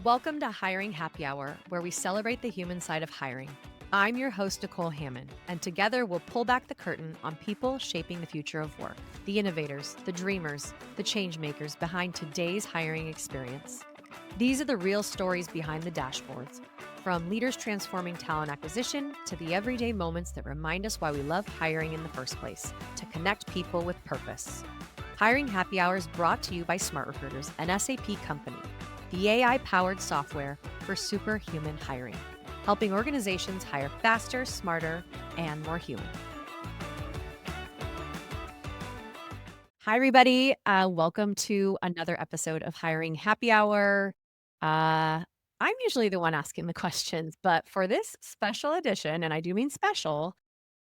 Welcome to Hiring Happy Hour, where we celebrate the human side of hiring. I'm your host, Nicole Hammond, and together we'll pull back the curtain on people shaping the future of work, the innovators, the dreamers, the change makers behind today's hiring experience. These are the real stories behind the dashboards, from leaders transforming talent acquisition to the everyday moments that remind us why we love hiring in the first place, to connect people with purpose. Hiring Happy Hour is brought to you by SmartRecruiters, an SAP company, the AI-powered software for superhuman hiring, helping organizations hire faster, smarter, and more human. Hi, everybody. Welcome to another episode of Hiring Happy Hour. I'm usually the one asking the questions, but for this special edition, and I do mean special,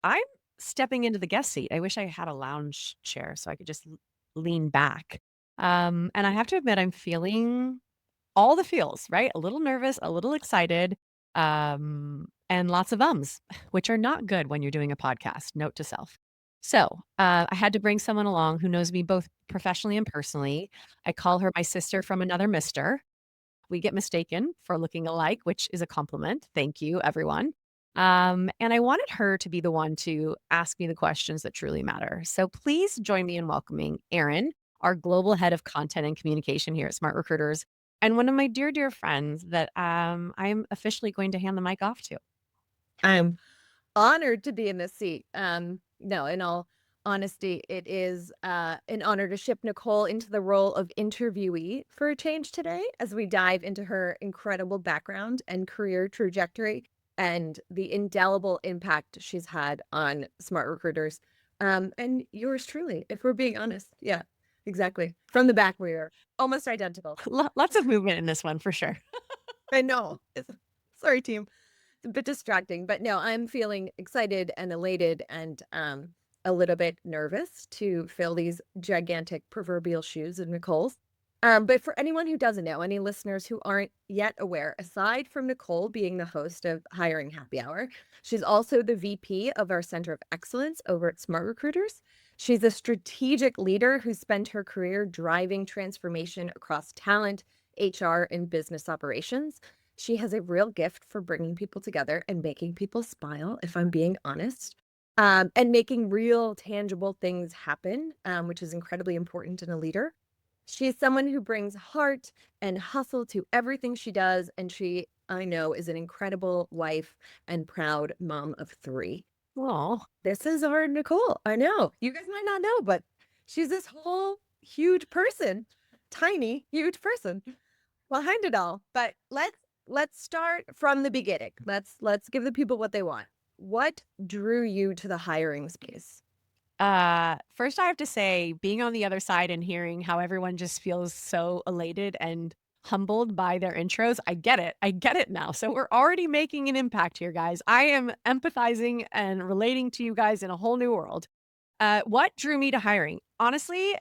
I'm stepping into the guest seat. I wish I had a lounge chair so I could just lean back. And I have to admit, I'm feeling all the feels, right? A little nervous, a little excited, and lots of ums, which are not good when you're doing a podcast. Note to self. So I had to bring someone along who knows me both professionally and personally. I call her my sister from another mister. We get mistaken for looking alike, which is a compliment. Thank you, everyone. And I wanted her to be the one to ask me the questions that truly matter. So please join me in welcoming Erin, our global head of content and communication here at Smart Recruiters, and one of my dear, dear friends that I'm officially going to hand the mic off to. I'm honored to be in this seat. No, in all honesty, it is an honor to ship Nicole into the role of interviewee for a change today as we dive into her incredible background and career trajectory and the indelible impact she's had on Smart Recruiters. And yours truly, if we're being honest. Yeah, exactly. From the back, we are almost identical. Lots of movement in this one for sure. I know. Sorry, team. It's a bit distracting, but no, I'm feeling excited and elated and a little bit nervous to fill these gigantic proverbial shoes of Nicole's. But for anyone who doesn't know, any listeners who aren't yet aware, aside from Nicole being the host of Hiring Happy Hour, she's also the VP of our Center of Excellence over at Smart Recruiters. She's a strategic leader who spent her career driving transformation across talent, HR, and business operations. She has a real gift for bringing people together and making people smile, if I'm being honest, and making real, tangible things happen, which is incredibly important in a leader. She is someone who brings heart and hustle to everything she does, and she, I know, is an incredible wife and proud mom of three. Oh, This is our Nicole. I know. You guys might not know, but she's this whole huge person, tiny, huge person behind it all. But let's start from the beginning. Let's give the people what they want. What drew you to the hiring space? first I have to say, being on the other side and hearing how everyone just feels so elated and humbled by their intros, I get it. I get it now. So we're already making an impact here, guys. I am empathizing and relating to you guys in a whole new world. What drew me to hiring? Honestly,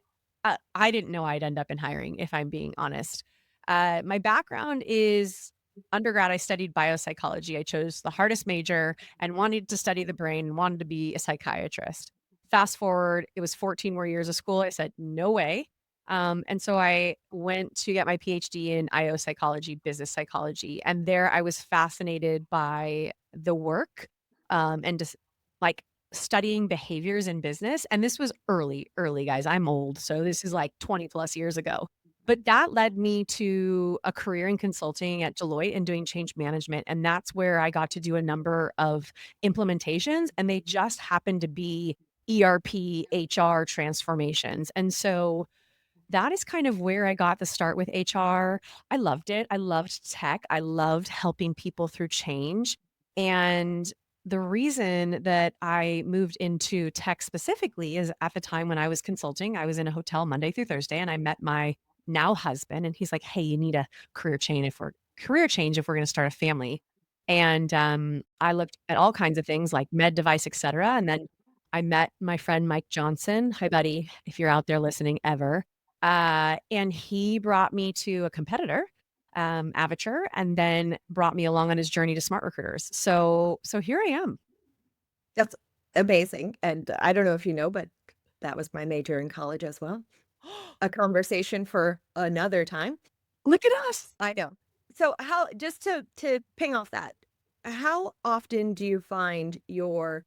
I didn't know I'd end up in hiring, if I'm being honest. My background is undergrad, I studied biopsychology. I chose the hardest major and wanted to study the brain and wanted to be a psychiatrist. Fast forward, it was 14 more years of school. I said, no way. And so I went to get my PhD in IO psychology, business psychology. And there I was fascinated by the work and just like studying behaviors in business, and this was early, guys. I'm old, so this is like 20 plus years ago. But that led me to a career in consulting at Deloitte and doing change management, and that's where I got to do a number of implementations, and they just happened to be ERP, HR transformations. And so that is kind of where I got the start with HR. I loved it. I loved tech. I loved helping people through change. And the reason that I moved into tech specifically is at the time when I was consulting, I was in a hotel Monday through Thursday and I met my now husband and he's like, "Hey, you need a career change if we're going to start a family." And I looked at all kinds of things like med device, et cetera. And then I met my friend Mike Johnson. Hi, buddy, if you're out there listening ever. And he brought me to a competitor, Avature, and then brought me along on his journey to Smart Recruiters. So here I am. That's amazing. And I don't know if you know, but that was my major in college as well. A conversation for another time. Look at us. I know. So how just to ping off that, how often do you find your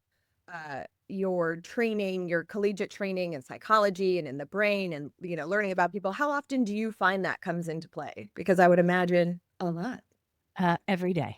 training, your collegiate training in psychology and in the brain and learning about people, how often do you find that comes into play? Because I would imagine a lot. Every day.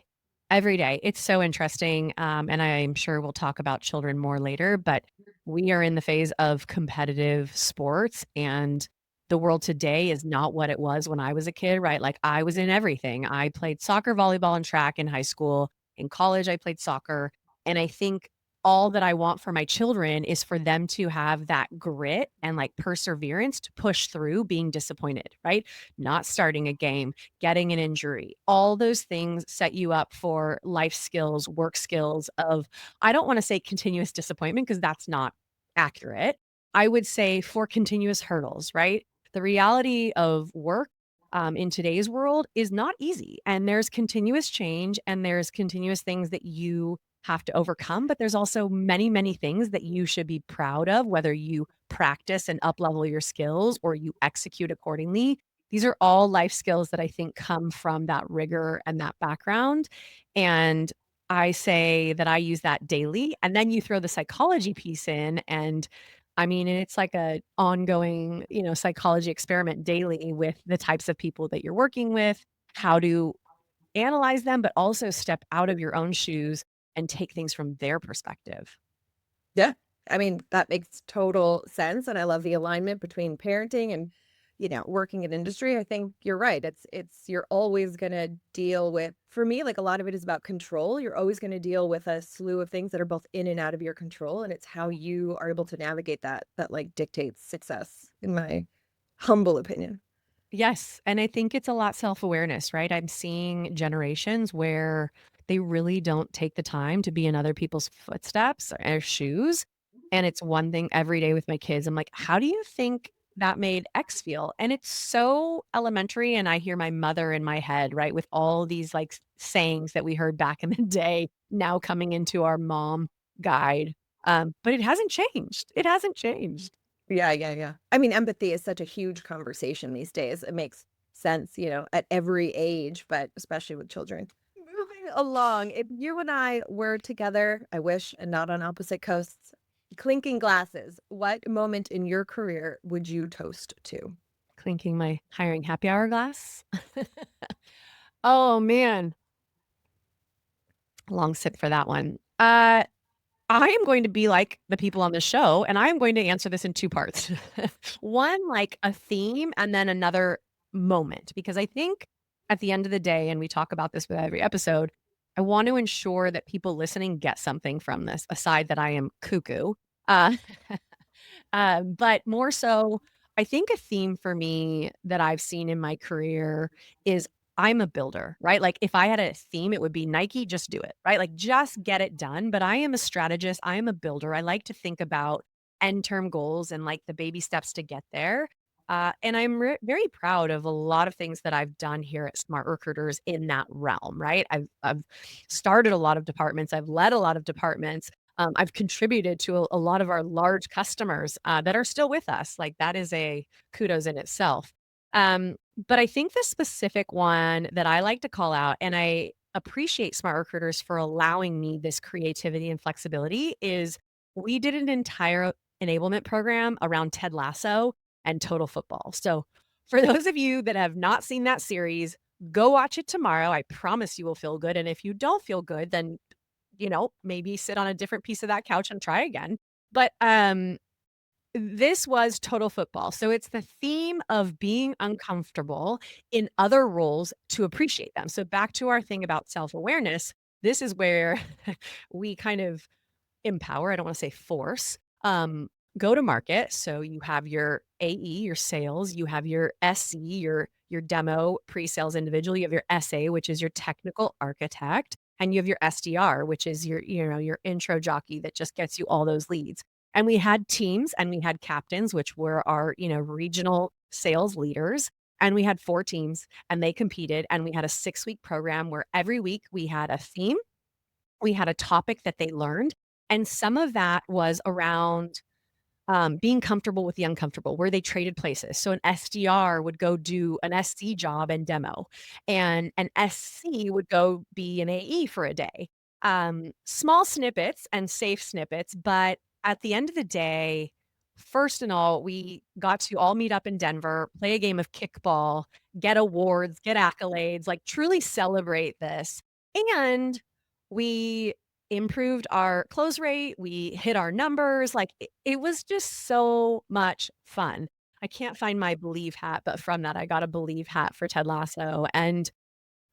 Every day. It's so interesting, and I'm sure we'll talk about children more later, but we are in the phase of competitive sports, and the world today is not what it was when I was a kid, right? Like, I was in everything. I played soccer, volleyball, and track in high school. In college, I played soccer, and I think all that I want for my children is for them to have that grit and, like, perseverance to push through being disappointed, right? Not starting a game, getting an injury. All those things set you up for life skills, work skills of I don't wanna say continuous disappointment because that's not accurate. I would say for continuous hurdles, right? The reality of work, in today's world is not easy, and there's continuous change, and there's continuous things that you have to overcome, but there's also many, many things that you should be proud of, whether you practice and uplevel your skills or you execute accordingly. These are all life skills that I think come from that rigor and that background, and I say that I use that daily, and then you throw the psychology piece in, and I mean, it's like a ongoing, psychology experiment daily with the types of people that you're working with, how to analyze them, but also step out of your own shoes and take things from their perspective. Yeah. I mean, that makes total sense, and I love the alignment between parenting and, working in industry. I think you're right. It's you're always gonna deal with for me, like, a lot of it is about control. You're always gonna deal with a slew of things that are both in and out of your control, and it's how you are able to navigate that, like, dictates success, in my humble opinion. Yes, and I think it's a lot self-awareness, right? I'm seeing generations where they really don't take the time to be in other people's footsteps or shoes, and it's one thing every day with my kids. I'm like, "How do you think that made X feel?" And it's so elementary, and I hear my mother in my head, right, with all these, like, sayings that we heard back in the day now coming into our mom guide, but it hasn't changed. It hasn't changed. Yeah, yeah, yeah. I mean, empathy is such a huge conversation these days. It makes sense, at every age, but especially with children. Moving along, if you and I were together, I wish, and not on opposite coasts, clinking glasses, what moment in your career would you toast to? Clinking my hiring happy hour glass. Oh, man. Long sit for that one. I am going to be like the people on the show, and I am going to answer this in 2 parts. One, like a theme, and then another moment, because I think at the end of the day, and we talk about this with every episode, I want to ensure that people listening get something from this, aside that I am cuckoo. Uh, but more so, I think a theme for me that I've seen in my career is I'm a builder, right? Like if I had a theme, it would be Nike, just do it, right? Like just get it done. But I am a strategist, I am a builder. I like to think about end term goals and like the baby steps to get there. And I'm very proud of a lot of things that I've done here at Smart Recruiters in that realm, right? I've started a lot of departments, I've led a lot of departments, I've contributed to a lot of our large customers, that are still with us, like, that is a kudos in itself. But I think the specific one that I like to call out, and I appreciate Smart Recruiters for allowing me this creativity and flexibility, is we did an entire enablement program around Ted Lasso and Total Football. So, for those of you that have not seen that series, go watch it tomorrow. I promise you will feel good, and if you don't feel good, then maybe sit on a different piece of that couch and try again. But, this was total football. So it's the theme of being uncomfortable in other roles to appreciate them. So back to our thing about self-awareness, this is where we kind of empower, I don't wanna say force, go to market. So you have your AE, your sales, you have your SE, your demo pre-sales individual, you have your SA, which is your technical architect, and you have your SDR, which is your intro jockey that just gets you all those leads. And we had teams and we had captains, which were our, regional sales leaders. And we had 4 teams and they competed. And we had a 6-week program where every week we had a theme, we had a topic that they learned, and some of that was around being comfortable with the uncomfortable, where they traded places. So an SDR would go do an SC job and demo, and an SC would go be an AE for a day. Small snippets and safe snippets, but at the end of the day, first and all, we got to all meet up in Denver, play a game of kickball, get awards, get accolades, like truly celebrate this. And we improved our close rate, we hit our numbers, like, it was just so much fun. I can't find my Believe hat, but from that, I got a Believe hat for Ted Lasso, and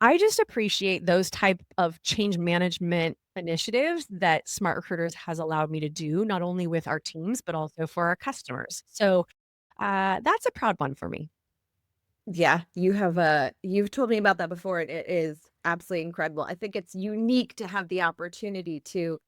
I just appreciate those type of change management initiatives that SmartRecruiters has allowed me to do, not only with our teams, but also for our customers. So, that's a proud one for me. Yeah, you've told me about that before, and it is absolutely incredible. I think it's unique to have the opportunity to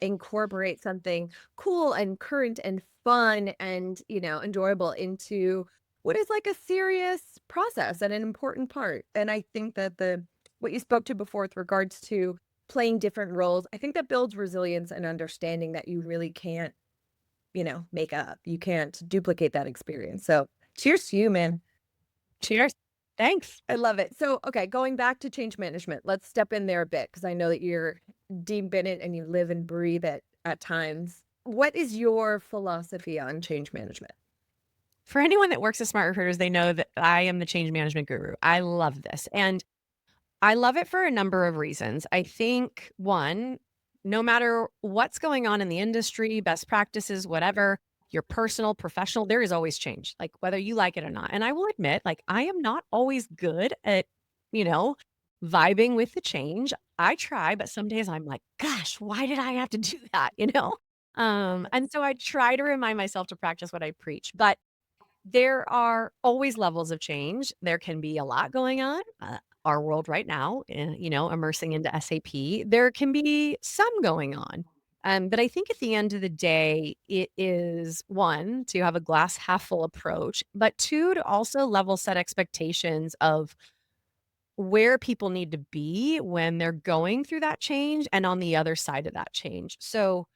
incorporate something cool and current and fun and, enjoyable into what is like a serious process and an important part. And I think that the what you spoke to before with regards to playing different roles, I think that builds resilience and understanding that you really can't, make up. You can't duplicate that experience. So cheers to you, man. Cheers. Thanks. I love it. So, okay, going back to change management, let's step in there a bit because I know that you're deep in it and you live and breathe it at times. What is your philosophy on change management? For anyone that works at SmartRecruiters, they know that I am the change management guru. I love this, and I love it for a number of reasons. I think, 1, no matter what's going on in the industry, best practices, whatever, your personal, professional, there is always change, like, whether you like it or not, and I will admit, like, I am not always good at, you know, vibing with the change. I try, but some days I'm like, "Gosh, why did I have to do that?" You know? And so I try to remind myself to practice what I preach, but there are always levels of change. There can be a lot going on. Our world right now, immersing into SAP, there can be some going on. But I think at the end of the day, it is one, to have a glass half full approach, but two, to also level set expectations of where people need to be when they're going through that change and on the other side of that change. So,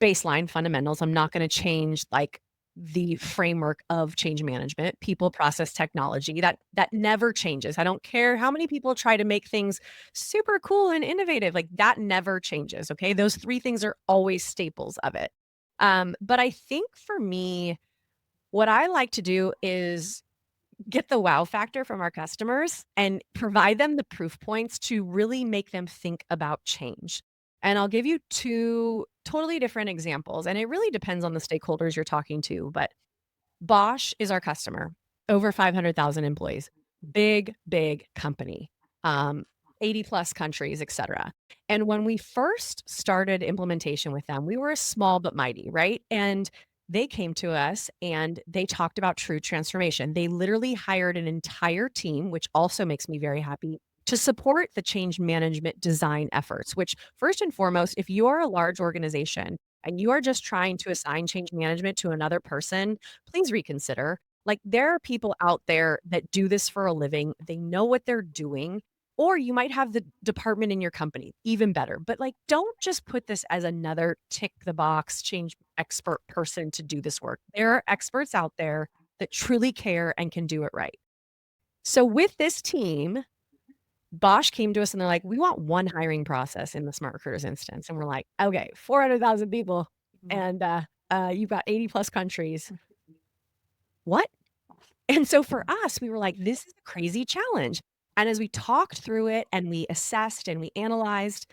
baseline fundamentals. I'm not gonna change, like, the framework of change management, people, process, technology, that never changes. I don't care how many people try to make things super cool and innovative, like, that never changes, okay? Those 3 things are always staples of it. But I think for me, what I like to do is get the wow factor from our customers and provide them the proof points to really make them think about change. And I'll give you 2 totally different examples, and it really depends on the stakeholders you're talking to, but Bosch is our customer, over 500,000 employees, big, big company, um, 80 plus countries, et cetera. And when we first started implementation with them, we were a small but mighty, right? And they came to us and they talked about true transformation. They literally hired an entire team, which also makes me very happy, to support the change management design efforts, which, first and foremost, if you are a large organization and you are just trying to assign change management to another person, please reconsider. Like, there are people out there that do this for a living. They know what they're doing. Or you might have the department in your company, even better. But, like, don't just put this as another tick the box change expert person to do this work. There are experts out there that truly care and can do it right. So with this team, Bosch came to us and they're like, "We want one hiring process in the SmartRecruiters instance." And we're like, "Okay, 400,000 people Mhm. and, you've got 80 plus countries. What?" And so for us, we were like, "This is a crazy challenge." And as we talked through it and we assessed and we analyzed,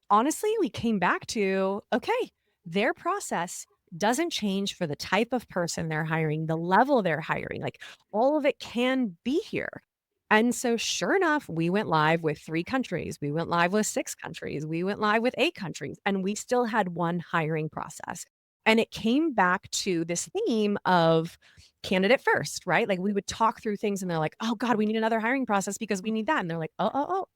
honestly, we came back to, okay, their process doesn't change for the type of person they're hiring, the level they're hiring, like, all of it can be here. And so sure enough, we went live with 3 countries, we went live with 6 countries, we went live with 8 countries, and we still had one hiring process. And it came back to this theme of candidate first, right? Like, we would talk through things and they're like, "Oh god, we need another hiring process because we need that." And they're like, "Oh,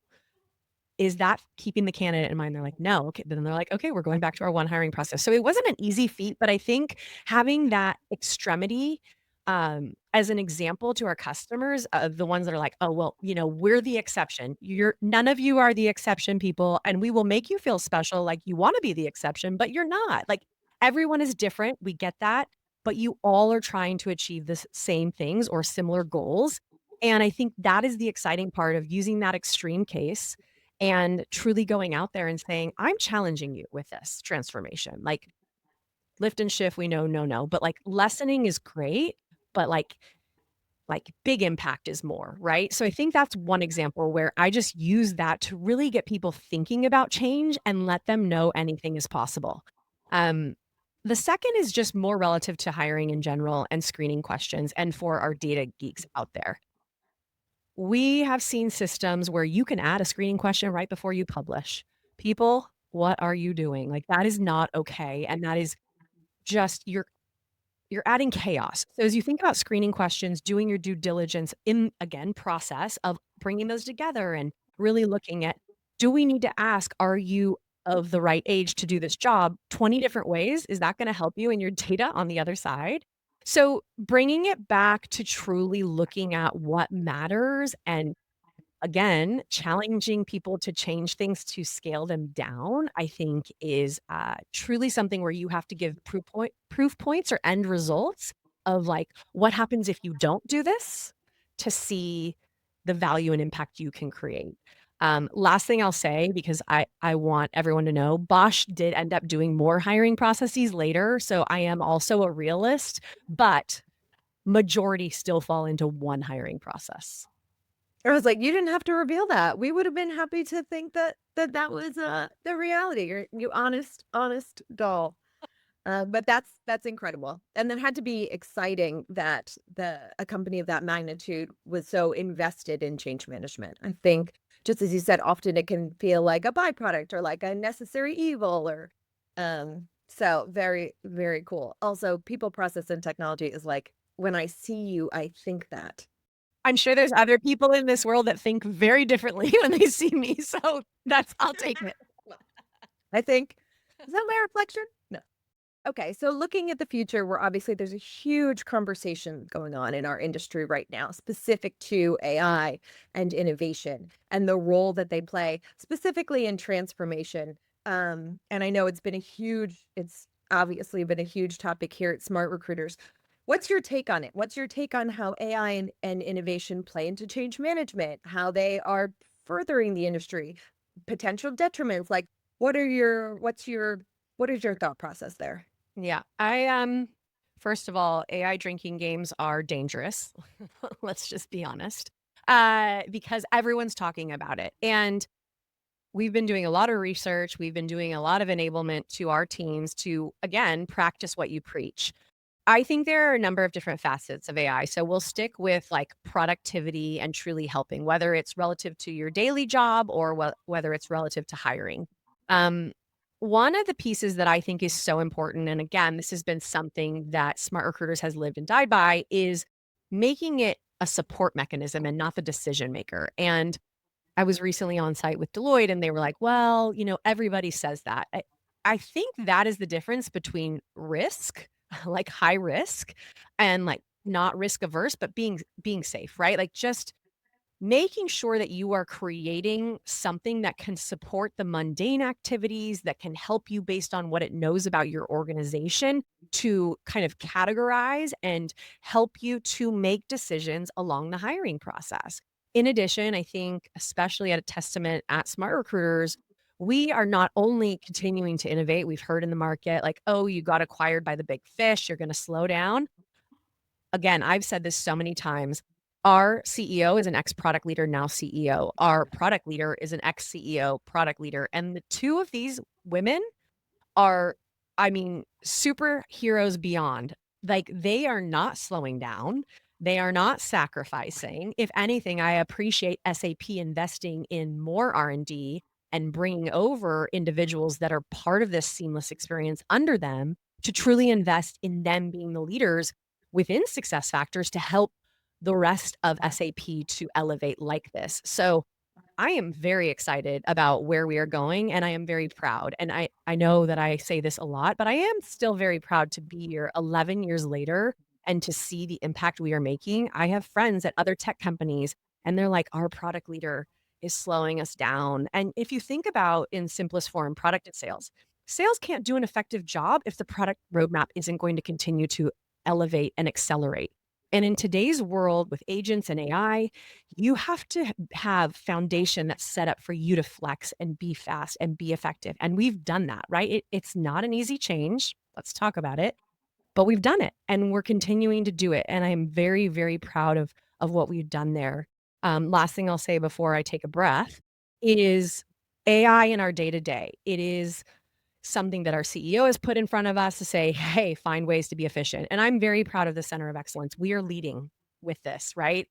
is that keeping the candidate in mind?" They're like, "No." Okay, then they're like, "Okay, we're going back to our one hiring process." So it wasn't an easy feat, but I think having that extremity, as an example to our customers, the ones that are like, "Oh, well, we're the exception. You're none of you are the exception, people, and we will make you feel special like you wanna be the exception, but you're not." Like, everyone is different, we get that, but you all are trying to achieve the same things or similar goals. And I think that is the exciting part of using that extreme case and truly going out there and saying, I'm challenging you with this transformation. Like lift and shift, we know, no, no. But like lessening is great, but like big impact is more, right? So I think that's one example where I just use that to really get people thinking about change and let them know anything is possible. Um, the second is just more relative to hiring in general and screening questions and for our data geeks out there. We have seen systems where you can add a screening question right before you publish. People, what are you doing? Like that is not okay. And that is just you're adding chaos. So as you think about screening questions, doing your due diligence in, again, process of bringing those together and really looking at, do we need to ask, are you of the right age to do this job 20 different ways? Is that going to help you in your data on the other side? So bringing it back to truly looking at what matters and again, challenging people to change things to scale them down, I think is, truly something where you have to give proof points or end results of, like, what happens if you don't do this to see the value and impact you can create. Last thing I'll say, because I want everyone to know, Bosch did end up doing more hiring processes later, so I am also a realist, but majority still fall into one hiring process. I was like, "You didn't have to reveal that. We would have been happy to think that that was, the reality. You honest doll." But that's incredible, and that had to be exciting that a company of that magnitude was so invested in change management. I think, just as you said, often it can feel like a byproduct or like a necessary evil or, so very, very cool. Also, people, process, and technology is like, when I see you, I think that. I'm sure there's other people in this world that think very differently when they see me, so that's I'll take it. Well, I think, is that my reflection? No. Okay, so looking at the future, where obviously there's a huge conversation going on in our industry right now, specific to AI and innovation and the role that they play, specifically in transformation. And I know it's obviously been a huge topic here at Smart Recruiters. What's your take on it? What's your take on how AI and innovation play into change management, how they are furthering the industry, potential detriments? Like, what is your thought process there? Yeah, first of all, AI drinking games are dangerous. Let's just be honest, because everyone's talking about it, and we've been doing a lot of research, we've been doing a lot of enablement to our teams to, again, practice what you preach. I think there are a number of different facets of AI. So we'll stick with like productivity and truly helping, whether it's relative to your daily job or whether it's relative to hiring. Um, one of the pieces that I think is so important, and again, this has been something that Smart Recruiters has lived and died by, is making it a support mechanism and not the decision maker. And I was recently on site with Deloitte and they were like, well, everybody says that. I think that is the difference between risk, like high risk and like not risk averse, but being safe, right? Like just making sure that you are creating something that can support the mundane activities that can help you based on what it knows about your organization to kind of categorize and help you to make decisions along the hiring process. In addition, I think, especially at a testament at Smart Recruiters, we are not only continuing to innovate, we've heard in the market like, oh, you got acquired by the big fish, you're going to slow down. Again, I've said this so many times. Our CEO is an ex-product leader, now CEO. Our product leader is an ex-CEO, product leader, and the 2 of these women are, I mean, superheroes beyond. Like, they are not slowing down. They are not sacrificing. If anything, I appreciate SAP investing in more R&D and bringing over individuals that are part of this seamless experience under them to truly invest in them being the leaders within success factors to help the rest of SAP to elevate like this. So, I am very excited about where we are going, and I am very proud, and I know that I say this a lot, but I am still very proud to be here 11 years later and to see the impact we are making. I have friends at other tech companies, and they're like, "Our product leader is slowing us down." And if you think about in simplest form, product and sales, sales can't do an effective job if the product roadmap isn't going to continue to elevate, and accelerate. And in today's world with agents and AI, you have to have foundation that's set up for you to flex and be fast and be effective. And we've done that, right? It's not an easy change. Let's talk about it, but we've done it and we're continuing to do it. And I am very, very proud of what we've done there. Last thing I'll say before I take a breath is AI in our day to day. It is something that our CEO has put in front of us to say, "Hey, find ways to be efficient." And I'm very proud of the Center of Excellence. We are leading with this, right?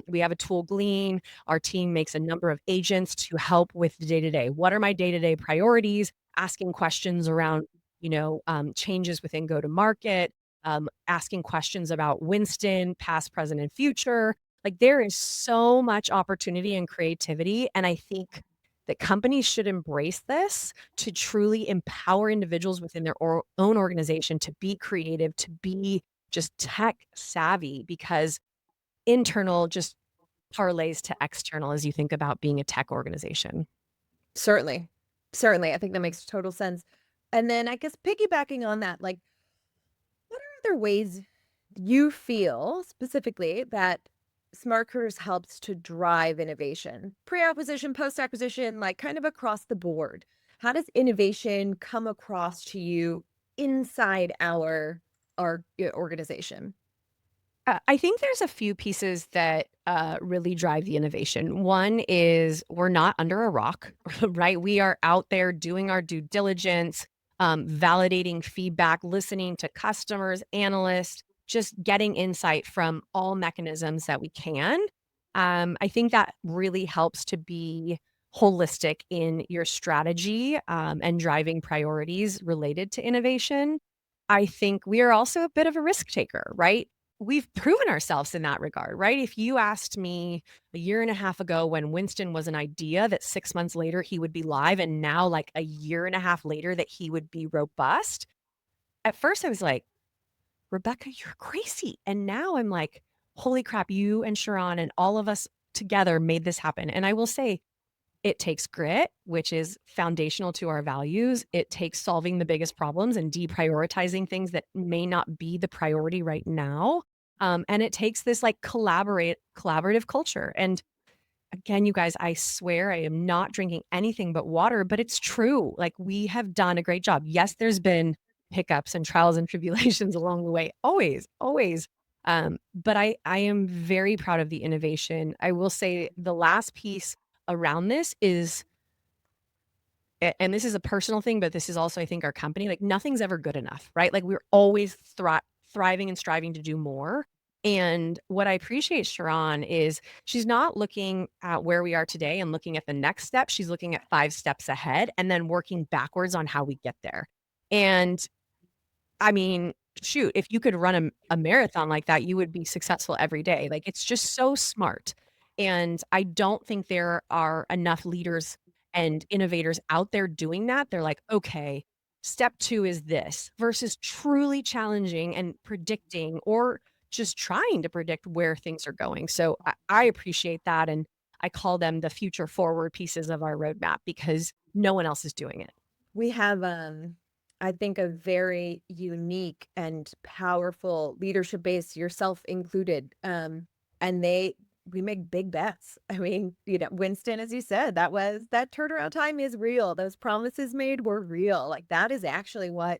We have a tool Glean. Our team makes a number of agents to help with the day to day. What are my day to day priorities? Asking questions around, changes within go to market, asking questions about Winston, past, present, and future. Like there is so much opportunity and creativity. And I think that companies should embrace this to truly empower individuals within their own organization to be creative, to be just tech savvy, because internal just parlays to external as you think about being a tech organization. Certainly. Certainly, I think that makes total sense. And then I guess piggybacking on that, like, what are other ways you feel specifically that smart careers helps to drive innovation? Pre-acquisition, post-acquisition, like kind of across the board. How does innovation come across to you inside our organization? I think there's a few pieces that really drive the innovation. One is we're not under a rock, right? We are out there doing our due diligence, validating feedback, listening to customers, analysts, just getting insight from all mechanisms that we can. I think that really helps to be holistic in your strategy and driving priorities related to innovation. I think we are also a bit of a risk taker, right? We've proven ourselves in that regard, right? If you asked me a year and a half ago when Winston was an idea that 6 months later he would be live, and now like a year and a half later that he would be robust, at first I was like, "Rebecca, you're crazy." And now I'm like, "Holy crap, you and Sharon and all of us together made this happen." And I will say it takes grit, which is foundational to our values. It takes solving the biggest problems and deprioritizing things that may not be the priority right now. And it takes this like collaborative culture. And again, you guys, I swear I am not drinking anything but water, but it's true. Like we have done a great job. Yes, there's been hiccups and trials and tribulations along the way. Always, always. But I am very proud of the innovation. I will say the last piece around this is and this is a personal thing, but this is also, I think, our company, like, nothing's ever good enough, right? Like, we're always thriving and striving to do more, and what I appreciate Sharon is she's not looking at where we are today and looking at the next step, she's looking at 5 steps ahead and then working backwards on how we get there, and I mean, shoot, if you could run a marathon like that, you would be successful every day. Like, it's just so smart. And I don't think there are enough leaders and innovators out there doing that. They're like, okay, step 2 is this versus truly challenging and predicting or just trying to predict where things are going. So I appreciate that. And I call them the future forward pieces of our roadmap because no one else is doing it. We have, I think, a very unique and powerful leadership base, yourself included. And we make big bets. I mean, Winston, as you said, that turnaround time is real. Those promises made were real. Like that is actually what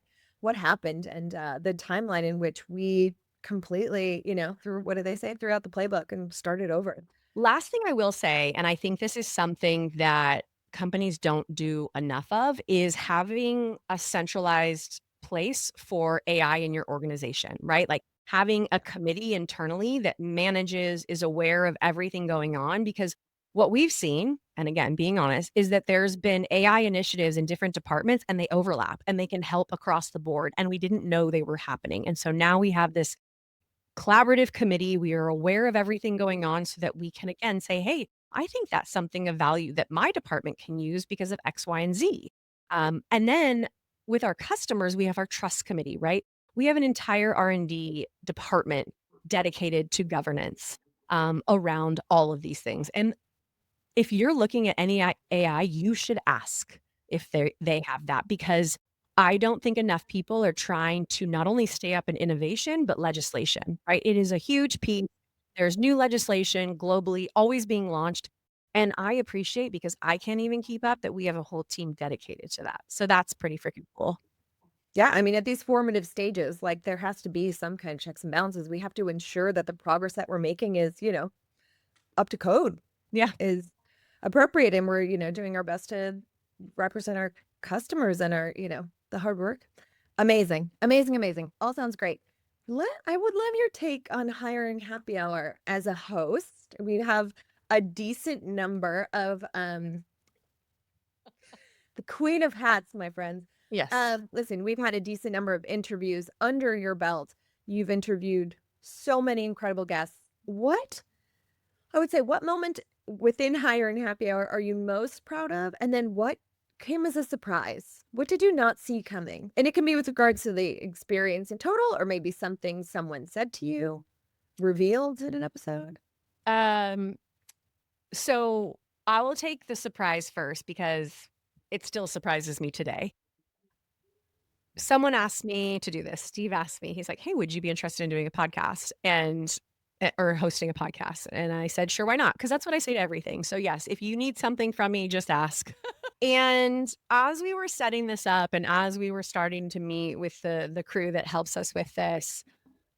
happened, and the timeline in which we completely, through what do they say, throughout the playbook and started over. Last thing I will say, and I think this is something that companies don't do enough of, is having a centralized place for AI in your organization, right? Like having a committee internally that manages, is aware of everything going on. Because what we've seen, and again, being honest, is that there's been AI initiatives in different departments and they overlap and they can help across the board. And we didn't know they were happening. And so now we have this collaborative committee. We are aware of everything going on so that we can again say, hey, I think that's something of value that my department can use because of X, Y, and Z. And then with our customers, we have our trust committee, right? We have an entire R&D department dedicated to governance around all of these things. And if you're looking at any AI, you should ask if they have that because I don't think enough people are trying to not only stay up in innovation, but legislation, right? It is a huge piece. There's new legislation globally always being launched. And I appreciate because I can't even keep up that we have a whole team dedicated to that. So that's pretty freaking cool. Yeah, I mean, at these formative stages, like there has to be some kind of checks and balances. We have to ensure that the progress that we're making is, up to code, Yeah. is appropriate, and we're, doing our best to represent our customers and our, the hard work. Amazing. Amazing, amazing. All sounds great. I would love your take on hiring happy hour as a host. We have a decent number of the queen of hats, my friends. Yes. Listen, we've had a decent number of interviews under your belt. You've interviewed so many incredible guests. What moment within hiring happy hour are you most proud of? And then what came as a surprise? What did you not see coming? And it can be with regards to the experience in total, or maybe something someone said to you, revealed in an episode. Um, so I will take the surprise first because it still surprises me today. Someone asked me to do this. Steve asked me, he's like, "Hey, would you be interested in doing a podcast or hosting a podcast?" And I said, "Sure, why not?" Because that's what I say to everything. So yes, if you need something from me, just ask. And as we were setting this up and as we were starting to meet with the crew that helps us with this,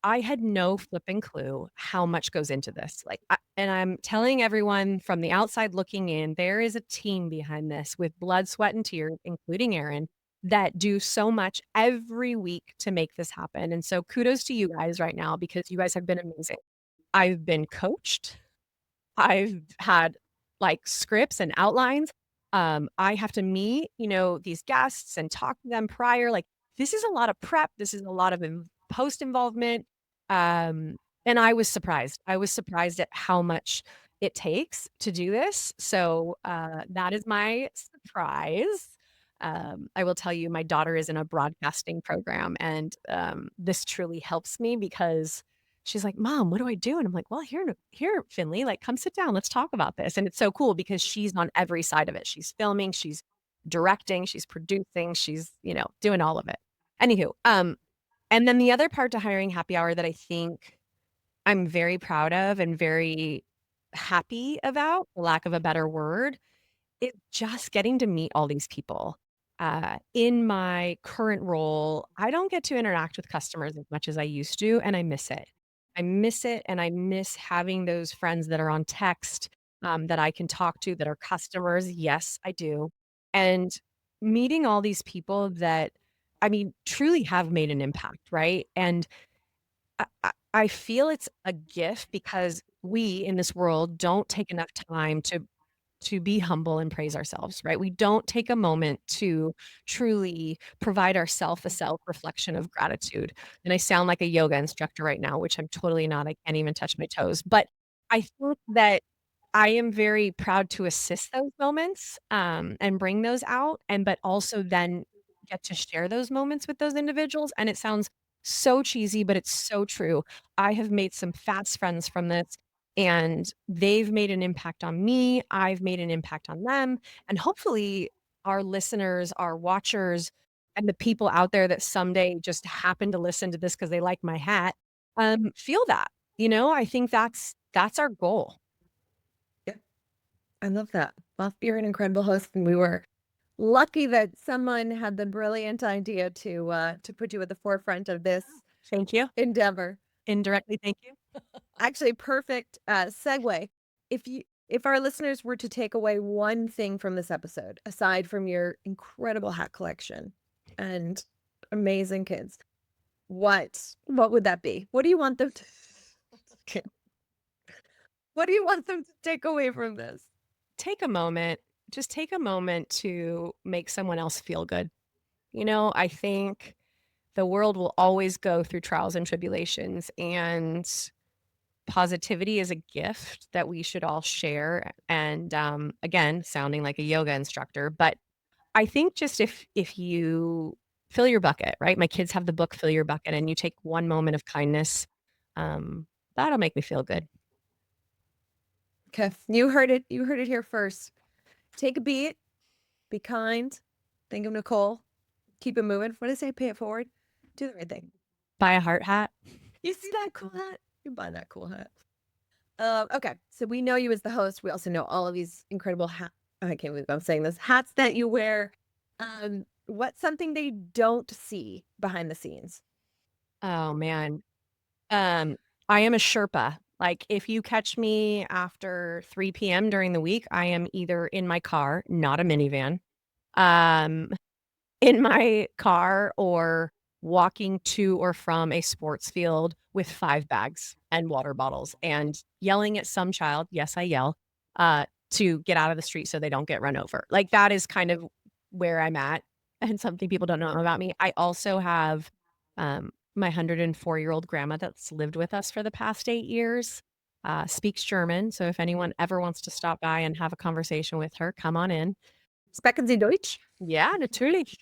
I had no flipping clue how much goes into this. And I'm telling everyone from the outside looking in, there is a team behind this with blood, sweat, and tears, including Erin, that do so much every week to make this happen. And so kudos to you guys right now because you guys have been amazing. I've been coached. I've had, like, scripts and outlines. I have to meet, these guests and talk to them prior, like, this is a lot of prep, this is a lot of post involvement, um, and I was surprised. I was surprised at how much it takes to do this, so, that is my surprise. I will tell you, my daughter is in a broadcasting program, and, this truly helps me because she's like, "Mom, what do I do?" And I'm like, "Well, here, Finley, like, come sit down. Let's talk about this." And it's so cool because she's on every side of it. She's filming, she's directing, she's producing, she's, doing all of it. Anywho, and then the other part to hiring happy hour that I think I'm very proud of and very happy about, for lack of a better word, it just getting to meet all these people. In my current role, I don't get to interact with customers as much as I used to, and I miss it. I miss it, and I miss having those friends that are on text, that I can talk to that are customers. Yes, I do. And meeting all these people that, I mean, truly have made an impact, right? And I feel it's a gift because we in this world don't take enough time to be humble and praise ourselves, right? We don't take a moment to truly provide ourself a self-reflection of gratitude. And I sound like a yoga instructor right now, which I'm totally not. I can't even touch my toes. But I think that I am very proud to assist those moments, and bring those out, but also then get to share those moments with those individuals. And it sounds so cheesy, but it's so true. I have made some fast friends from this and they've made an impact on me, I've made an impact on them, and hopefully our listeners, our watchers, and the people out there that someday just happen to listen to this because they like my hat, feel that, I think that's our goal. Yeah, I love that. Well, you're an incredible host, and we were lucky that someone had the brilliant idea to put you at the forefront of this Thank you. endeavor. Indirectly, thank you. Actually, perfect, segue. If our listeners were to take away one thing from this episode, aside from your incredible hat collection and amazing kids, what would that be? What do you want them to what do you want them to take away from this? Take a moment, just take a moment to make someone else feel good. I think the world will always go through trials and tribulations, and positivity is a gift that we should all share. And again, sounding like a yoga instructor, but I think just if you fill your bucket, right? My kids have the book "Fill Your Bucket," and you take one moment of kindness, um, that'll make me feel good. Okay, you heard it here first. Take a beat, be kind, think of Nicole, Keep it moving. What did I say? Pay it forward. Do the right thing. Buy a heart hat. You see that cool hat? You buy that cool hat. Okay. So we know you as the host. We also know all of these incredible I can't believe I'm saying this. Hats that you wear. What's something they don't see behind the scenes? Oh, man. Um, I am a Sherpa. Like, if you catch me after 3 PM during the week, I am either in my car, not a minivan, um, in my car or walking to or from a sports field with 5 bags and water bottles and yelling at some child, yes, I yell, to get out of the street so they don't get run over. Like, that is kind of where I'm at and something people don't know about me. I also have, my 104-year-old grandma that's lived with us for the past 8 years, speaks German, so if anyone ever wants to stop by and have a conversation with her, come on in. Sprechen Sie Deutsch? Ja, natürlich.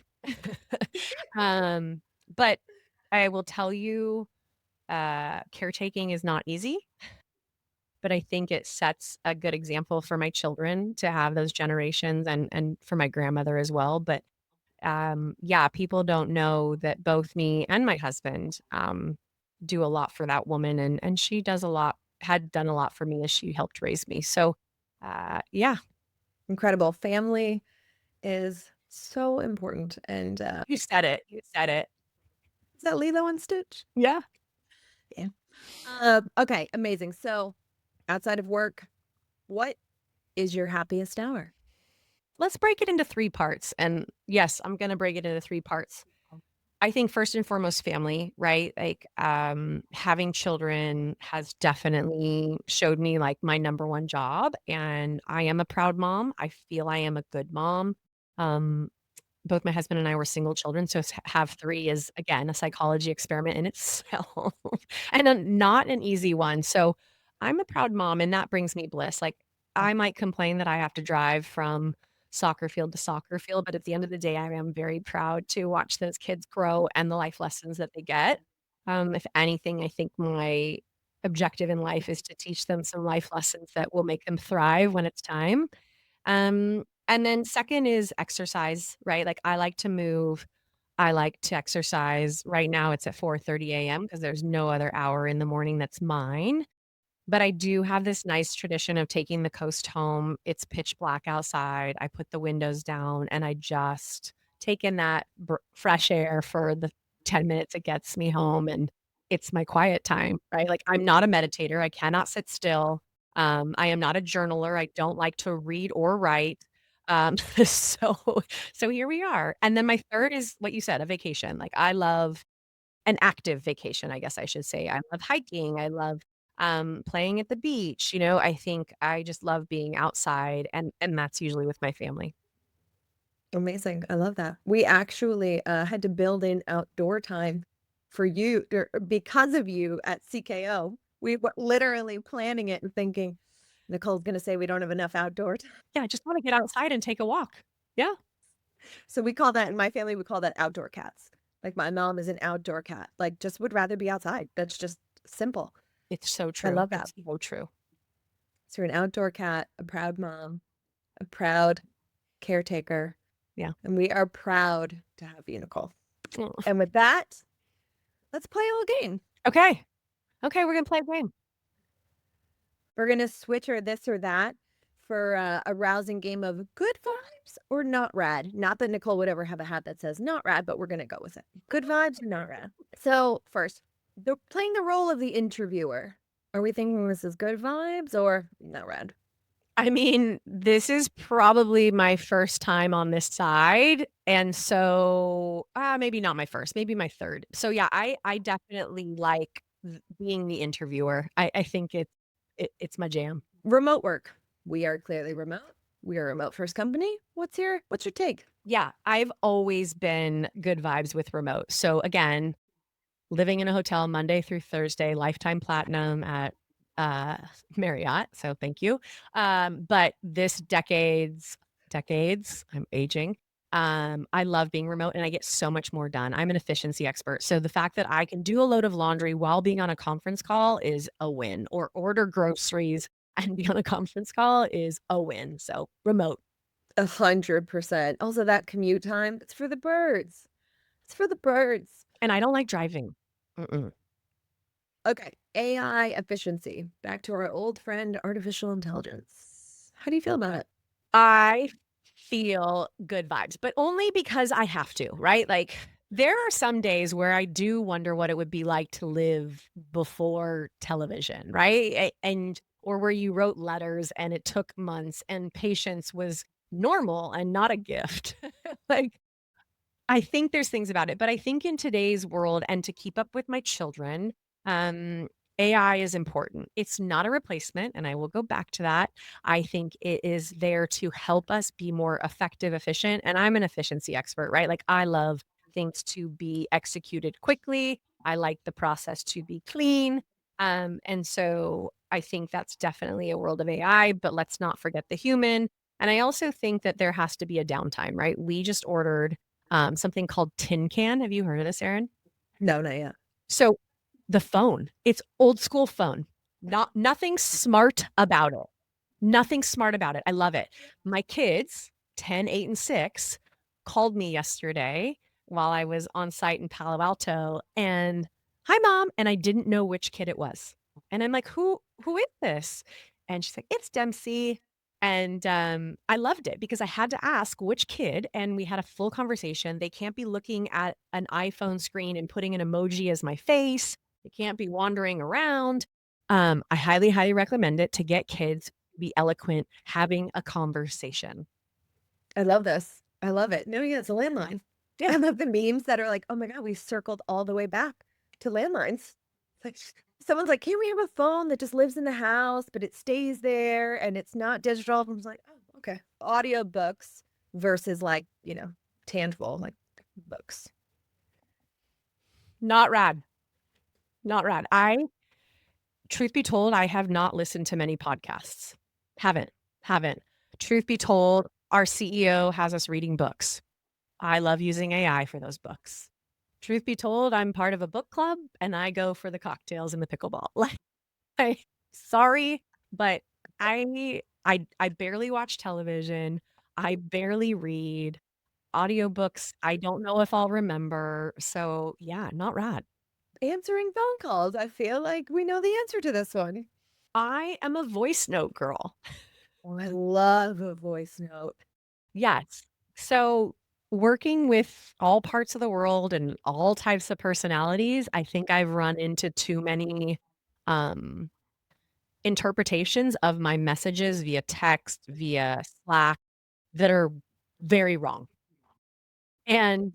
Um, but I will tell you, caretaking is not easy, but I think it sets a good example for my children to have those generations and for my grandmother as well. But yeah, people don't know that both me and my husband do a lot for that woman, and she does a lot, had done a lot for me as she helped raise me. So yeah, Incredible. Family is so important. And you said it. You said it. is that Lilo and Stitch? Yeah. Yeah. Okay, amazing. So outside of work, what is your happiest hour? Let's break it into 3 parts, and yes, I'm gonna break it into 3 parts. I think first and foremost, family, right? Like, having children has definitely showed me, like, my number 1 job, and I am a proud mom. I feel I am a good mom. Um, both my husband and I were single children, so to have 3 is, again, a psychology experiment in itself, and not an easy one, so I'm a proud mom, and that brings me bliss. Like, I might complain that I have to drive from soccer field to soccer field, but at the end of the day, I am very proud to watch those kids grow and the life lessons that they get. If anything, I think my objective in life is to teach them some life lessons that will make them thrive when it's time. And then second is exercise, right? Like, I like to move. I like to exercise. Right now, it's at 4:30 AM because there's no other hour in the morning that's mine. But I do have this nice tradition of taking the coast home. It's pitch black outside. I put the windows down and I just take in that fresh air for the 10 minutes it gets me home. And it's my quiet time, right? Like, I'm not a meditator. I cannot sit still. I am not a journaler. I don't like to read or write. So, so here we are. And then my third is what you said, a vacation. Like, I love an active vacation, I guess I should say. I love hiking. I love, playing at the beach, I think I just love being outside, and that's usually with my family. Amazing. I love that. We actually had to build in outdoor time for you because of you at CKO. We were literally planning it and thinking, Nicole's going to say we don't have enough outdoor time. Yeah, I just wanna get outside and take a walk. Yeah, So we call that in my family, we call that outdoor cats. Like my mom is an outdoor cat, like just would rather be outside. That's just simple. it's so I true. love that. It's so true. So you're an outdoor cat, a proud mom, a proud caretaker, Yeah. and we are proud to have you, Nicole. Mm. And with that, let's play a little game. Okay. Okay, we're gonna play a game. We're gonna switch or this or that for a rousing game of good vibes or not rad. Not that Nicole would ever have a hat that says not rad, but we're gonna go with it. Good vibes or not rad. So first, they're playing the role of the interviewer. Are we thinking this is good vibes or not rad? I mean, this is probably my first time on this side, and so, maybe not my first, maybe my 3rd. So, yeah, I definitely like being the interviewer. I think it's my jam. Remote work. We are clearly remote. We are a remote first company. What's your take? Yeah, I've always been good vibes with remote. So, again, living in a hotel Monday through Thursday, lifetime platinum at, uh, Marriott, so thank you. But this decades, I'm aging, I love being remote and I get so much more done. I'm an efficiency expert, so the fact that I can do a load of laundry while being on a conference call is a win, or order groceries and be on a conference call is a win, so remote. 100%. Also, that commute time, it's for the birds. It's for the birds. And I don't like driving. Mm-mm. Okay, AI efficiency. Back to our old friend, artificial intelligence. How do you feel about it? I feel good vibes, but only because I have to, right? Like, there are some days where I do wonder what it would be like to live before television, right? And or where you wrote letters and it took months and patience was normal and not a gift. Like, I think there's things about it, but I think in today's world and to keep up with my children, um, AI is important. It's not a replacement, and I will go back to that. I think it is there to help us be more effective, efficient, and I'm an efficiency expert, right? Like I love things to be executed quickly. I like the process to be clean. And so I think that's definitely a world of AI, but let's not forget the human. And I also think that there has to be a downtime, right? We just ordered something called Tin Can. Have you heard of this, Erin? No, not yet. So the phone, it's old school phone. Nothing smart about it. Nothing smart about it. I love it. My kids, 10, 8, and 6, called me yesterday while I was on site in Palo Alto and, "Hi, mom," and I didn't know which kid it was. And I'm like, "Who is this?" And she's like, "It's Dempsey." And, I loved it because I had to ask which kid, and we had a full conversation. They can't be looking at an iPhone screen and putting an emoji as my face. They can't be wandering around. I highly, highly recommend it to get kids be eloquent, having a conversation. I love this. I love it. No, yeah, it's a landline. Yeah. I love the memes that are like, "Oh my god, we circled all the way back to landlines." It's like someone's like, "Can't we have a phone that just lives in the house, but it stays there and it's not digital?" I was like, "Oh, okay." Audiobooks versus like, tangible, like books. Not rad, not rad. I truth be told, I have not listened to many podcasts. Haven't, haven't. Truth be told, our CEO has us reading books. I love using AI for those books. Truth be told, I'm part of a book club and I go for the cocktails and the pickleball. Like, sorry, but I barely watch television. I barely read. Audiobooks, I don't know if I'll remember. So, yeah, not rad. Answering phone calls. I feel like we know the answer to this one. I am a voice note girl. Oh, I love a voice note. Yes. So, working with all parts of the world and all types of personalities, I think I've run into too many, um, interpretations of my messages via text, via Slack that are very wrong. And,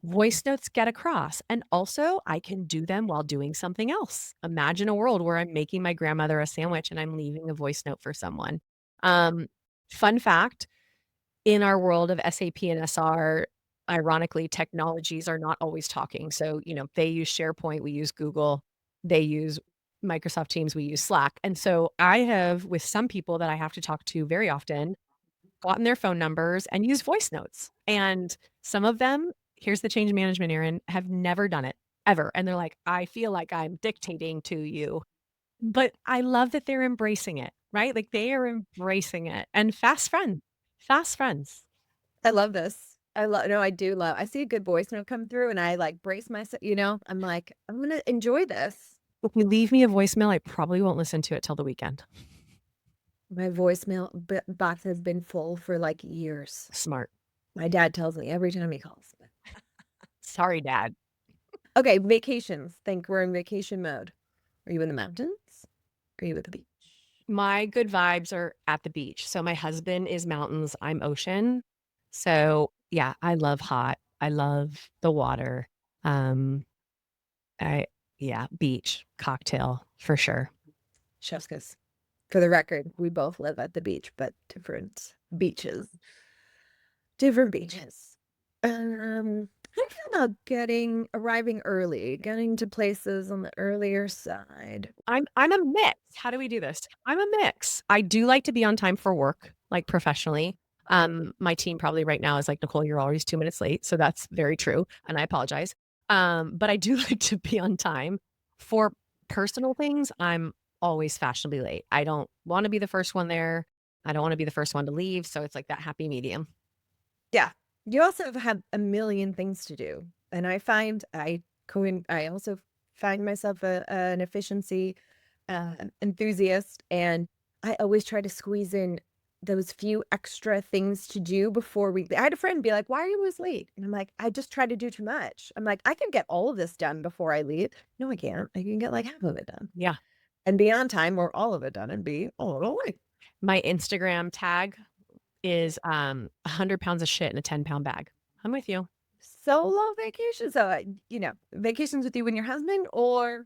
voice notes get across, and also I can do them while doing something else. Imagine a world where I'm making my grandmother a sandwich and I'm leaving a voice note for someone. Um, Fun fact, in our world of SAP and SR, ironically, technologies are not always talking. So, they use SharePoint, we use Google, they use Microsoft Teams, we use Slack. And so I have, with some people that I have to talk to very often, gotten their phone numbers and used voice notes. And some of them, here's the change management, Erin, have never done it ever. And they're like, I feel like I'm dictating to you. But I love that they're embracing it, right? Like they are embracing it and fast friends. I love this. I love no, I do love I see a good voice note come through and I like brace myself. I'm like, I'm gonna enjoy this. If you leave me a voicemail, I probably won't listen to it till the weekend. My voicemail box has been full for like years. Smart. My dad tells me every time he calls. Sorry, dad. Okay, vacations. Think we're in vacation mode. Are you in the mountains? Are you at the beach? My good vibes are at the beach. So my husband is mountains, I'm ocean. So, yeah, I love hot. I love the water. Um, I yeah, beach, cocktail for sure. Chef's kiss. For the record, we both live at the beach, but different beaches. Different beaches. How do you feel about arriving early, getting to places on the earlier side? I'm a mix. How do we do this? I'm a mix. I do like to be on time for work, like professionally. My team probably right now is like, Nicole, you're always 2 minutes late. So that's very true. And I apologize. But I do like to be on time. For personal things, I'm always fashionably late. I don't want to be the first one there. I don't want to be the first one to leave. So it's like that happy medium. Yeah. You also have a million things to do. And I also find myself an efficiency enthusiast, and I always try to squeeze in those few extra things to do before we I had a friend be like, "Why are you always late?" And I'm like, "I just try to do too much." I'm like, "I can get all of this done before I leave." No, I can't. I can get like half of it done Yeah. and be on time or all of it done and be a little late. My Instagram tag is, 100 pounds of shit in a 10-pound bag. I'm with you. Solo vacation. So, vacations with you and your husband or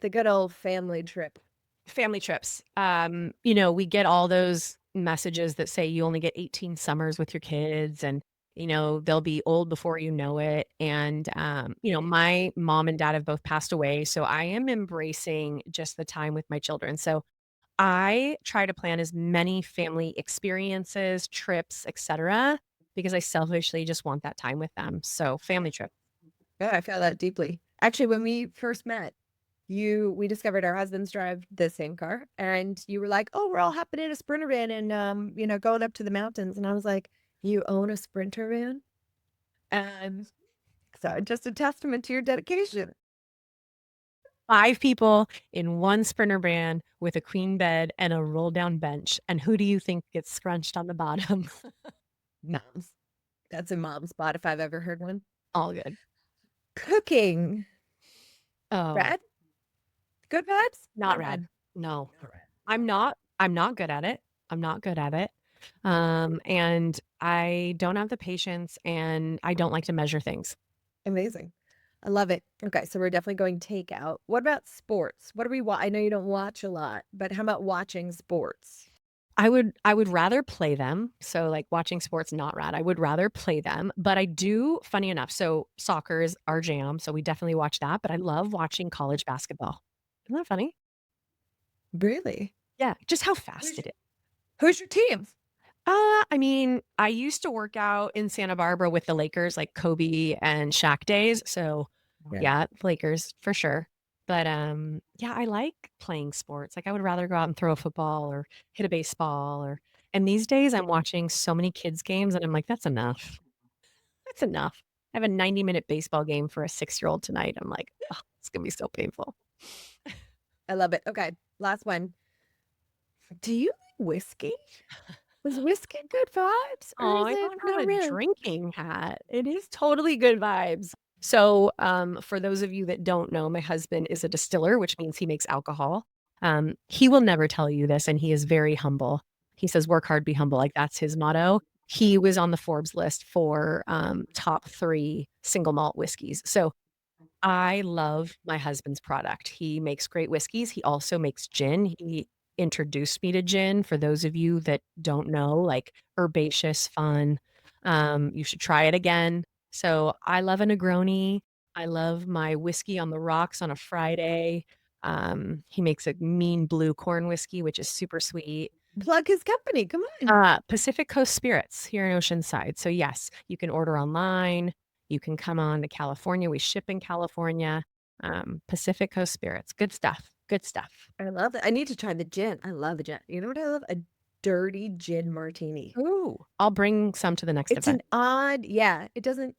the good old family trip. Family trips. We get all those messages that say you only get 18 summers with your kids and, they'll be old before you know it. And, my mom and dad have both passed away. So I am embracing just the time with my children. So I try to plan as many family experiences, trips, etc., because I selfishly just want that time with them. So family trip. Yeah, I feel that deeply. Actually, when we first met, we discovered our husbands drive the same car, and you were like, "Oh, we're all hopping in a Sprinter van and, going up to the mountains." And I was like, "You own a Sprinter van?" And so just a testament to your dedication. 5 people in 1 Sprinter van with a queen bed and a roll-down bench, and who do you think gets scrunched on the bottom? Moms. That's a mom spot if I've ever heard one. All good. Cooking. Oh, Red? Good vibes not or rad. red? No. Not red. I'm not good at it. I'm not good at it. And I don't have the patience, and I don't like to measure things. Amazing. I love it. Okay, so we're definitely going takeout. What about sports? What do we I know you don't watch a lot, but how about watching sports? I would rather play them. So, like, watching sports, not rad. I would rather play them, but I do funny enough, so soccer is our jam, so we definitely watch that, but I love watching college basketball. Isn't that funny? Really? Yeah, just how fast Who's it is. who's your team? I mean, I used to work out in Santa Barbara with the Lakers, like Kobe and Shaq days, so Yeah. yeah, Lakers for sure. But, yeah, I like playing sports. Like, I would rather go out and throw a football or hit a baseball and these days I'm watching so many kids games and I'm like, "That's enough. That's enough." I have a 90-minute baseball game for a 6-year-old tonight. I'm like, "Oh, it's gonna be so painful." I love it. Okay, last one. Do you like whiskey? Was whiskey good vibes or Oh, is I it don't have not a really? drinking hat. It is totally good vibes. So, for those of you that don't know, my husband is a distiller, which means he makes alcohol. He will never tell you this, and he is very humble. He says, "Work hard, be humble." Like that's his motto. He was on the Forbes list for top 3 single malt whiskeys. So I love my husband's product. He makes great whiskeys. He also makes gin. He introduced me to gin. For those of you that don't know, like herbaceous, fun. You should try it again. So I love a Negroni. I love my whiskey on the rocks on a Friday. He makes a mean blue corn whiskey, which is super sweet. Plug his company. Come on. Pacific Coast Spirits here in Oceanside. So yes, you can order online. You can come on to California. We ship in California. Pacific Coast Spirits. Good stuff. Good stuff. I love it. I need to try the gin. I love the gin. You know what I love? A dirty gin martini. Ooh, I'll bring some to the next It's event. an odd, it doesn't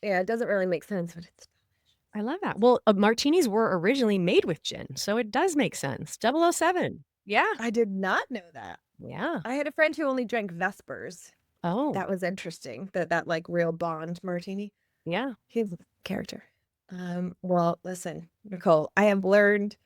really make sense, but it's I love that. Well, martinis were originally made with gin, so it does make sense. 007. Yeah. I did not know that. Yeah. I had a friend who only drank Vespers. Oh, That was interesting. That like real Bond martini. yeah. He's a character. Well, listen, Nicole, I have learned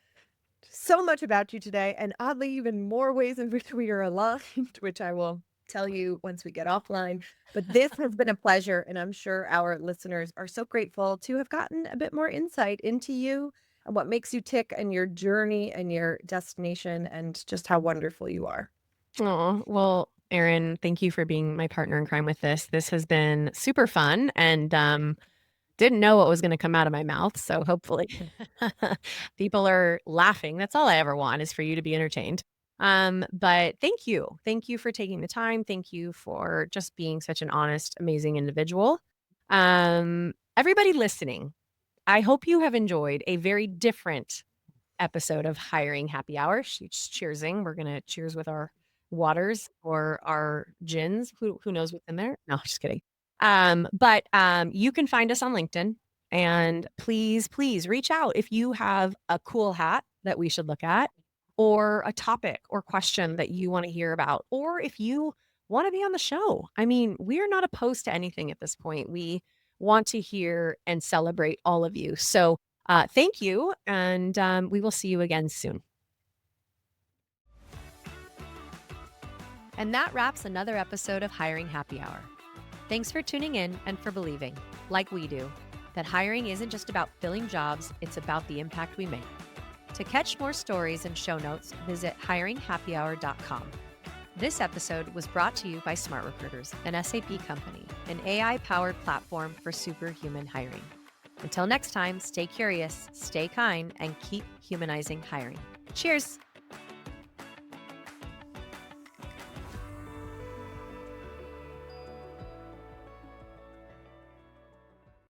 so much about you today, and oddly, even more ways in which we are aligned, which I will tell you once we get offline. But this has been a pleasure, and I'm sure our listeners are so grateful to have gotten a bit more insight into you and what makes you tick and your journey and your destination and just how wonderful you are. Oh, well, Erin, thank you for being my partner in crime with this. This has been super fun and didn't know what was gonna come out of my mouth, so hopefully people are laughing. That's all I ever want is for you to be entertained. But thank you. Thank you for taking the time. Thank you for just being such an honest, amazing individual. Everybody listening, I hope you have enjoyed a very different episode of Hiring Happy Hour. Cheersing. We're gonna cheers with our waters or our gins. Who knows what's in there? No, just kidding. But you can find us on LinkedIn. And please, please reach out if you have a cool hat that we should look at, or a topic or question that you want to hear about, or if you want to be on the show. I mean, we're not opposed to anything at this point. We want to hear and celebrate all of you. So thank you. And we will see you again soon. And that wraps another episode of Hiring Happy Hour. Thanks for tuning in and for believing, like we do, that hiring isn't just about filling jobs, it's about the impact we make. To catch more stories and show notes, visit hiringhappyhour.com. This episode was brought to you by SmartRecruiters, an SAP company, an AI-powered platform for superhuman hiring. Until next time, stay curious, stay kind, and keep humanizing hiring. Cheers!